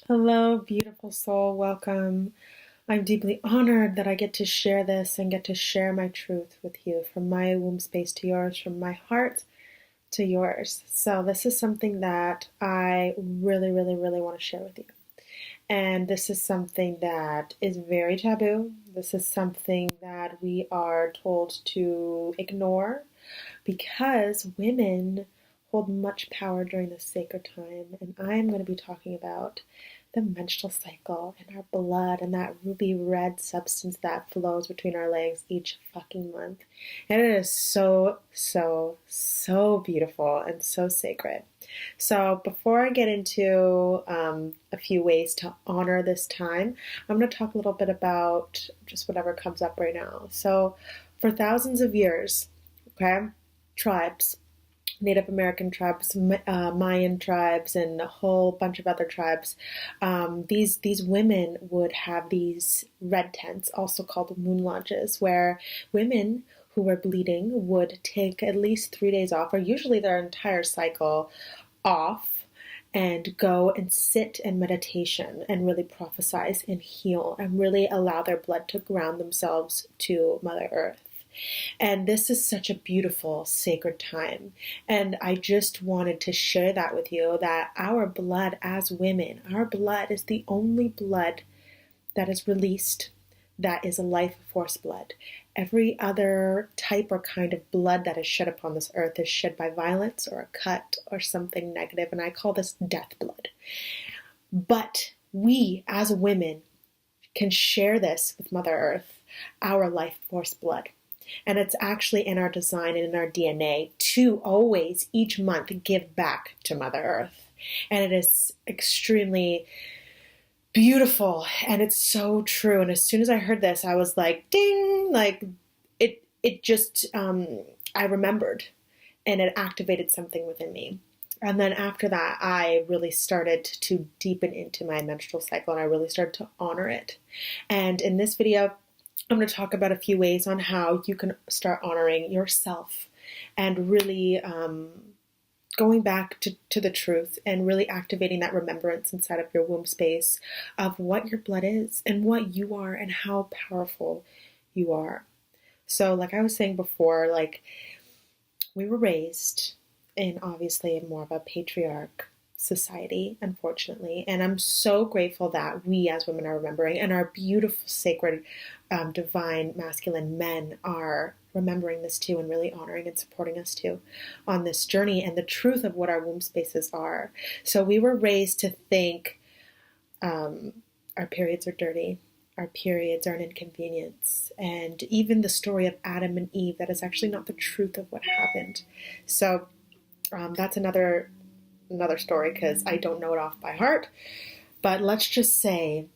Hello, beautiful soul. Welcome. I'm deeply honored that I get to share this and get to share my truth with you, from my womb space to yours, from my heart to yours. So, this is something that I really, really, really want to share with you. And this is something that is very taboo. This is something that we are told to ignore because women hold much power during this sacred time. And I'm going to be talking about the menstrual cycle and our blood and that ruby red substance that flows between our legs each fucking month. And it is so, so, so beautiful and so sacred. So before I get into a few ways to honor this time, I'm going to talk a little bit about just whatever comes up right now. So for thousands of years, okay, tribes, Native American tribes, Mayan tribes, and a whole bunch of other tribes. These women would have these red tents, also called moon lodges, where women who were bleeding would take at least 3 days off, or usually their entire cycle off, and go and sit in meditation and really prophesize and heal and really allow their blood to ground themselves to Mother Earth. And this is such a beautiful, sacred time. And I just wanted to share that with you, that our blood as women, our blood is the only blood that is released that is a life force blood. Every other type or kind of blood that is shed upon this earth is shed by violence or a cut or something negative, and I call this death blood. But we as women can share this with Mother Earth, our life force blood. And it's actually in our design and in our DNA to always, each month, give back to Mother Earth. And it is extremely beautiful, and it's so true. And as soon as I heard this, I was like, ding, like it just, I remembered, and it activated something within me. And then after that, I really started to deepen into my menstrual cycle, and I really started to honor it. And in this video, I'm going to talk about a few ways on how you can start honoring yourself and really going back to the truth and really activating that remembrance inside of your womb space of what your blood is and what you are and how powerful you are. So like I was saying before, like we were raised in obviously more of a patriarch society, unfortunately, and I'm so grateful that we as women are remembering, and our beautiful, sacred, divine, masculine men are remembering this too, and really honoring and supporting us too on this journey and the truth of what our womb spaces are. So we were raised to think our periods are dirty, our periods are an inconvenience, and even the story of Adam and Eve, that is actually not the truth of what happened. So that's another story, because I don't know it off by heart. But let's just say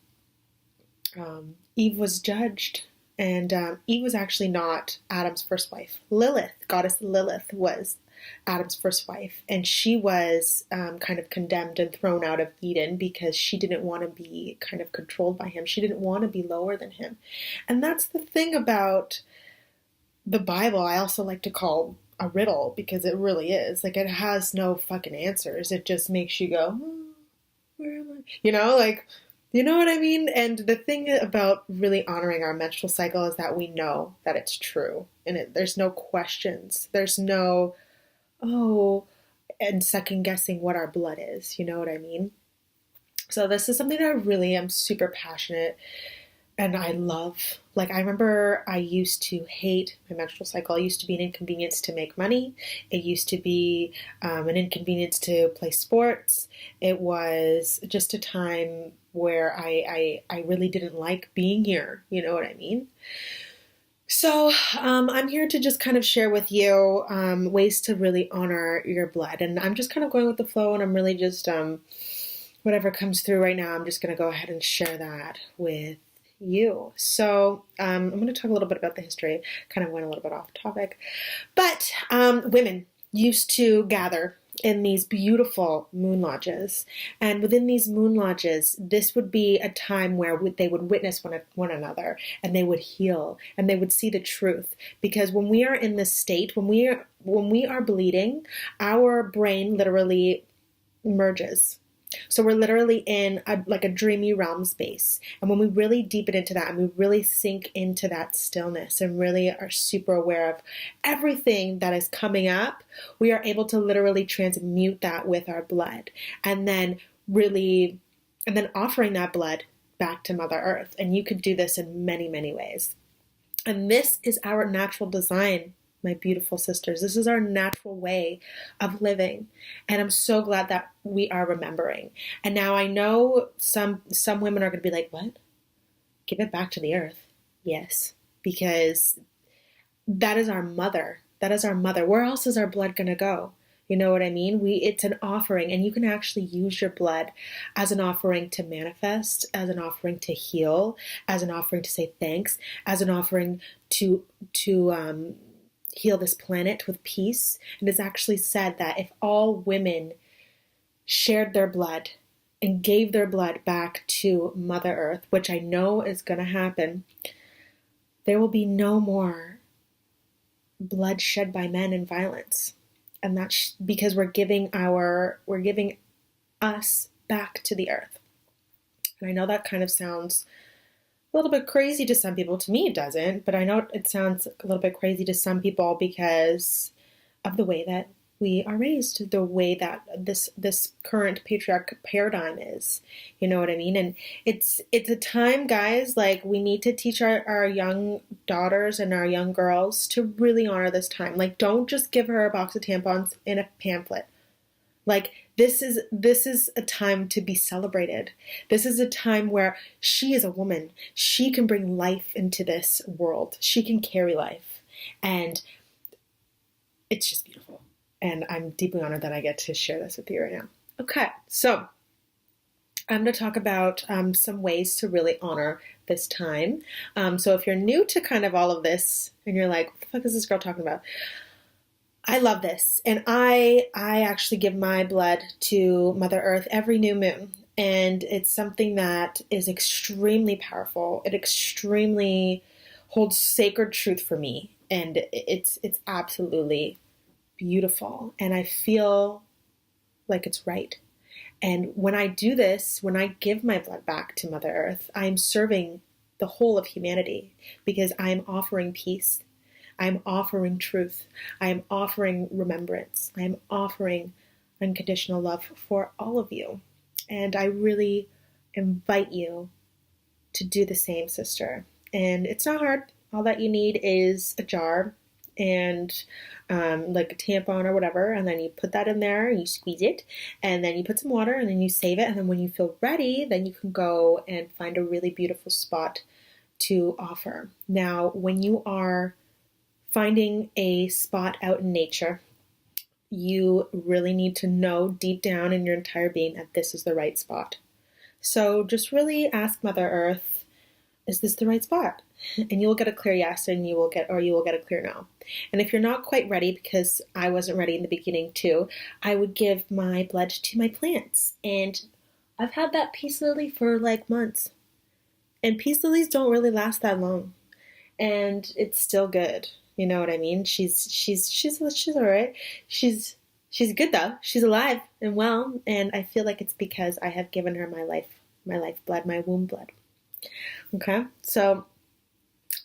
Eve was judged, and Eve was actually not Adam's first wife. Lilith, goddess Lilith, was Adam's first wife, and she was kind of condemned and thrown out of Eden because she didn't want to be kind of controlled by him. She didn't want to be lower than him. And that's the thing about the Bible I also like to call a riddle, because it really is. Like, it has no fucking answers. It just makes you go, where am I? You know, like, you know what I mean? And the thing about really honoring our menstrual cycle is that we know that it's true. And there's no questions. There's no, and second guessing what our blood is. You know what I mean? So this is something that I really am super passionate and I love. Like, I remember I used to hate my menstrual cycle. It used to be an inconvenience to make money. It used to be an inconvenience to play sports. It was just a time where I really didn't like being here. You know what I mean? So I'm here to just kind of share with you ways to really honor your blood. And I'm just kind of going with the flow, and I'm really just, whatever comes through right now, I'm just going to go ahead and share that with you. So I'm going to talk a little bit about the history. Kind of went a little bit off topic, but women used to gather in these beautiful moon lodges, and within these moon lodges, this would be a time where they would witness one another, and they would heal, and they would see the truth. Because when we are in this state, when we are bleeding, our brain literally merges. So we're literally in like a dreamy realm space. And when we really deepen into that and we really sink into that stillness and really are super aware of everything that is coming up, we are able to literally transmute that with our blood and then offering that blood back to Mother Earth. And you could do this in many, many ways. And this is our natural design, my beautiful sisters. This is our natural way of living. And I'm so glad that we are remembering. And now I know some women are going to be like, what? Give it back to the earth. Yes, because that is our mother. That is our mother. Where else is our blood going to go? You know what I mean? It's an offering, and you can actually use your blood as an offering to manifest, as an offering to heal, as an offering to say thanks, as an offering to heal this planet with peace. And it's actually said that if all women shared their blood and gave their blood back to Mother Earth, which I know is going to happen, there will be no more blood shed by men and violence. And that's because we're giving us back to the earth. And I know that kind of sounds a little bit crazy to some people. To me, it doesn't, but I know it sounds a little bit crazy to some people because of the way that we are raised, the way that this current patriarchal paradigm is. You know what I mean? And it's a time, guys, like we need to teach our young daughters and our young girls to really honor this time. Like, don't just give her a box of tampons in a pamphlet. Like, this is a time to be celebrated. This is a time where she is a woman. She can bring life into this world. She can carry life. And it's just beautiful. And I'm deeply honored that I get to share this with you right now. Okay, so I'm going to talk about some ways to really honor this time. So if you're new to kind of all of this and you're like, what the fuck is this girl talking about? I love this. And I actually give my blood to Mother Earth every new moon. And it's something that is extremely powerful. It extremely holds sacred truth for me. And it's absolutely beautiful. And I feel like it's right. And when I do this, when I give my blood back to Mother Earth, I'm serving the whole of humanity because I'm offering peace. I'm offering truth. I'm offering remembrance. I'm offering unconditional love for all of you. And I really invite you to do the same, sister. And it's not hard. All that you need is a jar and like a tampon or whatever, and then you put that in there and you squeeze it, and then you put some water and then you save it, and then when you feel ready, then you can go and find a really beautiful spot to offer. Now, when you are finding a spot out in nature, you really need to know deep down in your entire being that this is the right spot. So just really ask Mother Earth, is this the right spot? And you'll get a clear yes, and you will get a clear no. And if you're not quite ready, because I wasn't ready in the beginning too, I would give my blood to my plants. And I've had that peace lily for like months. And peace lilies don't really last that long. And it's still good. You know what I mean? She's all right. She's good though. She's alive and well. And I feel like it's because I have given her my life blood, my womb blood. Okay, so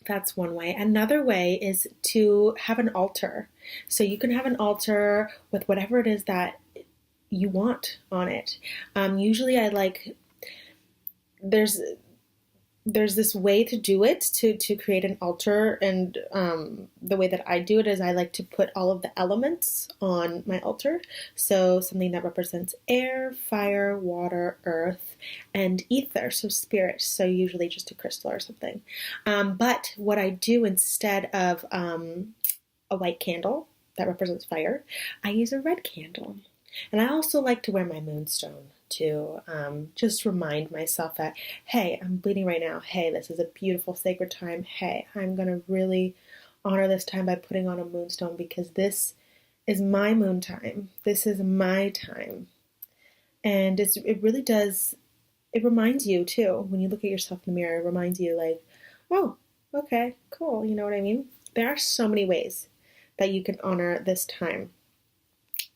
that's one way. Another way is to have an altar. So you can have an altar with whatever it is that you want on it. Usually I like, there's this way to do it, to create an altar. And the way that I do it is I like to put all of the elements on my altar. So something that represents air, fire, water, earth, and ether, so spirit. So usually just a crystal or something. But what I do instead of a white candle that represents fire, I use a red candle. And I also like to wear my Moonstone to just remind myself that, hey, I'm bleeding right now. Hey, this is a beautiful sacred time. Hey, I'm going to really honor this time by putting on a Moonstone because this is my moon time. This is my time. And it really does, it reminds you too, when you look at yourself in the mirror, it reminds you like, oh, okay, cool. You know what I mean? There are so many ways that you can honor this time.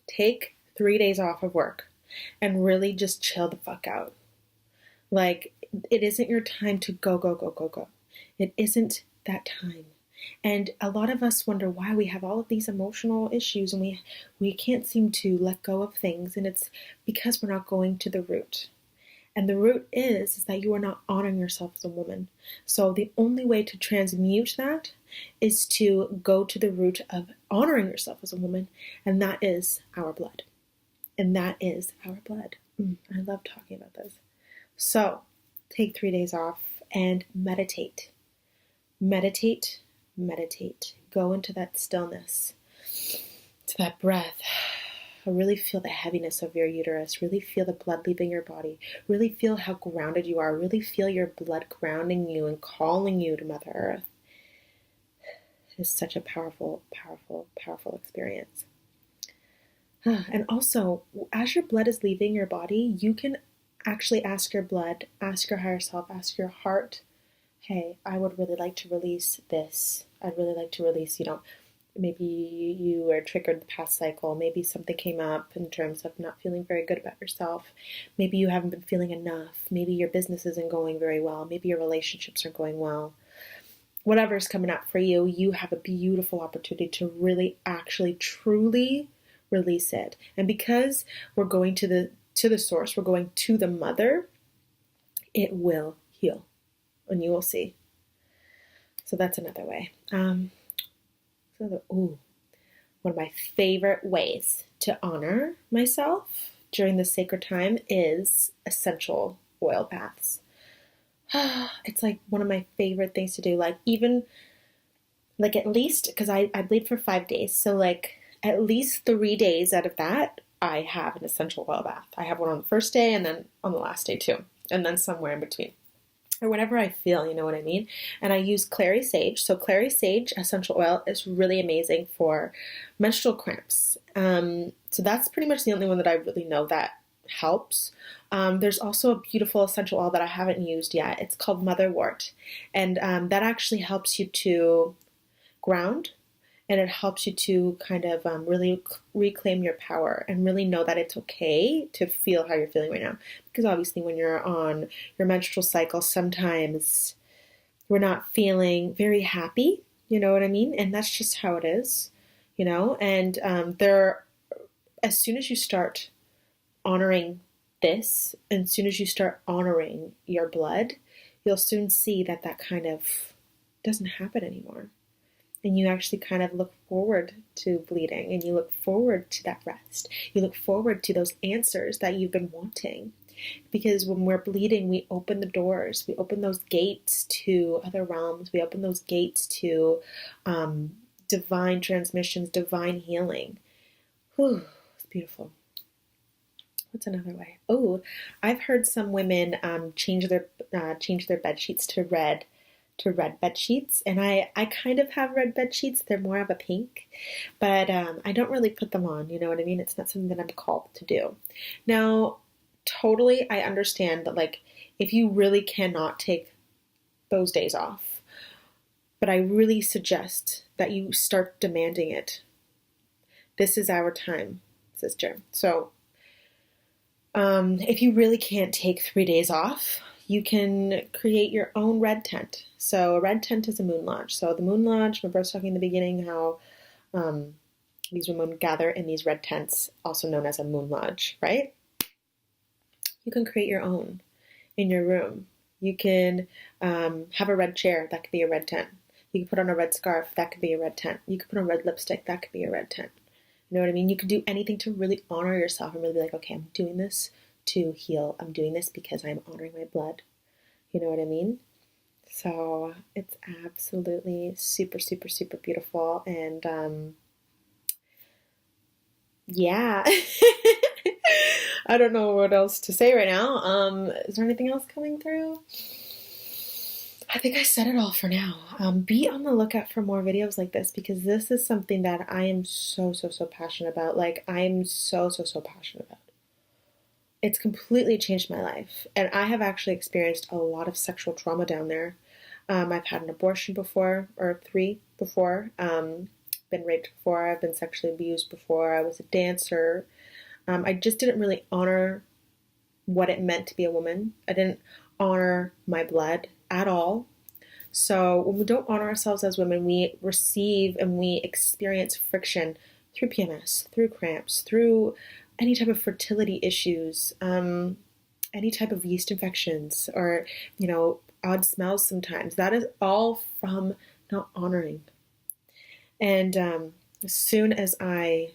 Take 3 days off of work. and really just chill the fuck out. Like, it isn't your time to go, go, go, go, go. It isn't that time. And a lot of us wonder why we have all of these emotional issues and we can't seem to let go of things. And it's because we're not going to the root. And the root is that you are not honoring yourself as a woman. So the only way to transmute that is to go to the root of honoring yourself as a woman. And that is our blood. And that is our blood. I love talking about this. So take 3 days off and meditate. Meditate, meditate. Go into that stillness, to that breath. Really feel the heaviness of your uterus. Really feel the blood leaving your body. Really feel how grounded you are. Really feel your blood grounding you and calling you to Mother Earth. It is such a powerful, powerful, powerful experience. And also, as your blood is leaving your body, you can actually ask your blood, ask your higher self, ask your heart, hey, I would really like to release this. I'd really like to release, maybe you were triggered the past cycle. Maybe something came up in terms of not feeling very good about yourself. Maybe you haven't been feeling enough. Maybe your business isn't going very well. Maybe your relationships aren't going well. Whatever's coming up for you, you have a beautiful opportunity to really actually truly release it. And because we're going to the source, we're going to the mother, it will heal. And you will see. So that's another way. One of my favorite ways to honor myself during this sacred time is essential oil baths. It's like one of my favorite things to do. Like even, like at least, because I bleed for 5 days. So like at least 3 days out of that, I have an essential oil bath. I have one on the first day and then on the last day too. And then somewhere in between. Or whenever I feel, you know what I mean? And I use clary sage. So clary sage essential oil is really amazing for menstrual cramps. So that's pretty much the only one that I really know that helps. There's also a beautiful essential oil that I haven't used yet. It's called Motherwort. And that actually helps you to ground. And it helps you to kind of really reclaim your power and really know that it's okay to feel how you're feeling right now. Because obviously when you're on your menstrual cycle, sometimes we're not feeling very happy, you know what I mean? And that's just how it is, And as soon as you start honoring this, and as soon as you start honoring your blood, you'll soon see that kind of doesn't happen anymore. And you actually kind of look forward to bleeding, and you look forward to that rest. You look forward to those answers that you've been wanting. Because when we're bleeding, we open the doors. We open those gates to other realms. We open those gates to divine transmissions, divine healing. Whew, it's beautiful. What's another way? Oh, I've heard some women change their bed sheets to red bed sheets, and I kind of have red bed sheets. They're more of a pink, but I don't really put them on, you know what I mean? It's not something that I'm called to do. Now, totally, I understand that, like, if you really cannot take those days off, but I really suggest that you start demanding it. This is our time, sister. So, if you really can't take 3 days off, you can create your own red tent. So a red tent is a moon lodge. So the moon lodge, remember I was talking in the beginning how these women gather in these red tents, also known as a moon lodge, right? You can create your own in your room. You can have a red chair. That could be a red tent. You can put on a red scarf. That could be a red tent. You could put on red lipstick. That could be a red tent. You know what I mean? You could do anything to really honor yourself and really be like, okay, I'm doing this to heal. I'm doing this because I'm honoring my blood. You know what I mean? So it's absolutely super, super, super beautiful. And yeah, I don't know what else to say right now. Is there anything else coming through? I think I said it all for now. Be on the lookout for more videos like this, because this is something that I am so, so, so passionate about. Like, I'm so, so, so passionate about. It's completely changed my life. And I have actually experienced a lot of sexual trauma down there. I've had an abortion before, or 3 before. Been raped before. I've been sexually abused before. I was a dancer. I just didn't really honor what it meant to be a woman. I didn't honor my blood at all. So when we don't honor ourselves as women, we receive and we experience friction through PMS, through cramps, through any type of fertility issues, any type of yeast infections, or, odd smells sometimes. That is all from not honoring. And as soon as I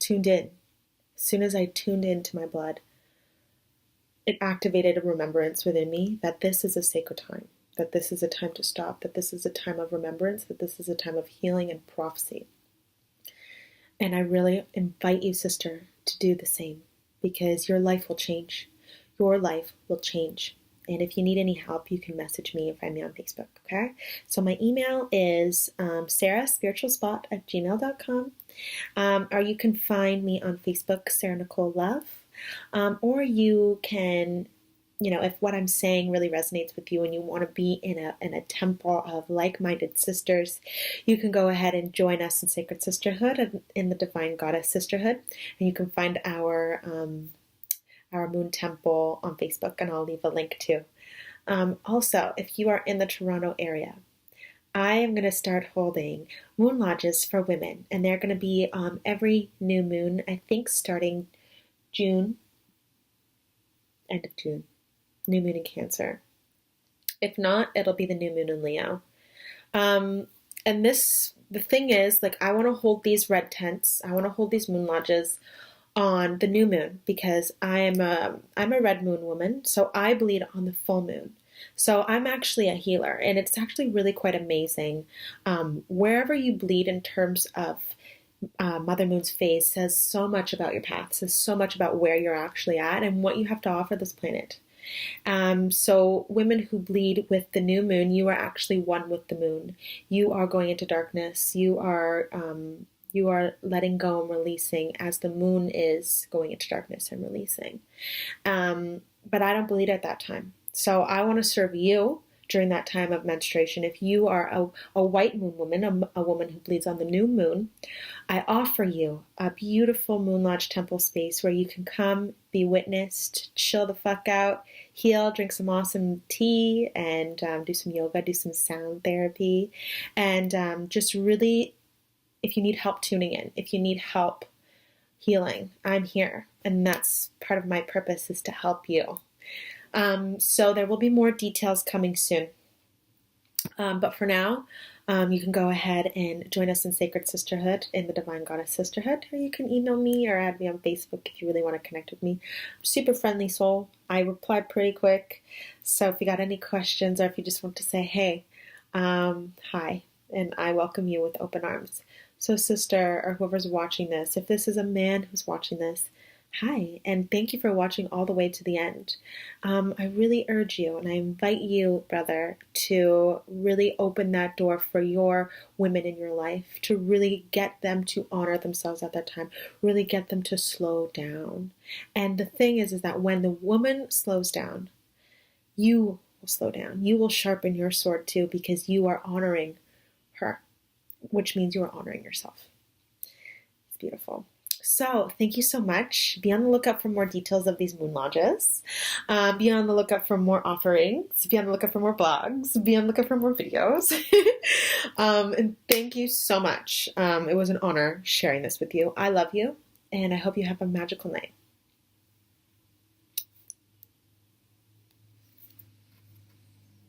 tuned into my blood, it activated a remembrance within me that this is a sacred time, that this is a time to stop, that this is a time of remembrance, that this is a time of healing and prophecy. And I really invite you, sister, to do the same, because your life will change. Your life will change. And if you need any help, you can message me and find me on Facebook, okay? So my email is sarahspiritualspot@gmail.com. Or you can find me on Facebook, SarahNicoleLove. Or you can, if what I'm saying really resonates with you and you want to be in a temple of like-minded sisters, you can go ahead and join us in Sacred Sisterhood, in the Divine Goddess Sisterhood. And you can find our Moon Temple on Facebook, and I'll leave a link too. Also, if you are in the Toronto area, I am going to start holding moon lodges for women, and they're going to be every new moon, I think starting June, end of June, new moon in Cancer. If not, it'll be the new moon in Leo. And the thing is, I want to hold these red tents, I want to hold these moon lodges on the new moon, because I'm a red moon woman, so I bleed on the full moon. So I'm actually a healer, and it's actually really quite amazing. Wherever you bleed in terms of Mother Moon's phase says so much about your path, says so much about where you're actually at and what you have to offer this planet. So women who bleed with the new moon, you are actually one with the moon. You are going into darkness. You are letting go and releasing as the moon is going into darkness and releasing. But I don't bleed at that time. So I want to serve you during that time of menstruation. If you are a white moon woman, a woman who bleeds on the new moon, I offer you a beautiful Moon Lodge temple space where you can come, be witnessed, chill the fuck out, heal, drink some awesome tea, and do some yoga, do some sound therapy, and just really, if you need help tuning in, if you need help healing, I'm here. And that's part of my purpose, is to help you. So there will be more details coming soon. But for now, you can go ahead and join us in Sacred Sisterhood, in the Divine Goddess Sisterhood, or you can email me or add me on Facebook if you really want to connect with me. I'm super friendly soul. I reply pretty quick. So if you got any questions, or if you just want to say, hey, hi, and I welcome you with open arms. So sister, or whoever's watching this, if this is a man who's watching this, hi, and thank you for watching all the way to the end. I really urge you, and I invite you, brother, to really open that door for your women in your life, to really get them to honor themselves at that time, really get them to slow down. And the thing is that when the woman slows down, you will slow down. You will sharpen your sword too, because you are honoring her, which means you are honoring yourself. It's beautiful. So thank you so much. Be on the lookout for more details of these moon lodges. Be on the lookout for more offerings. Be on the lookout for more blogs. Be on the lookout for more videos. And thank you so much. It was an honor sharing this with you. I love you, and I hope you have a magical night.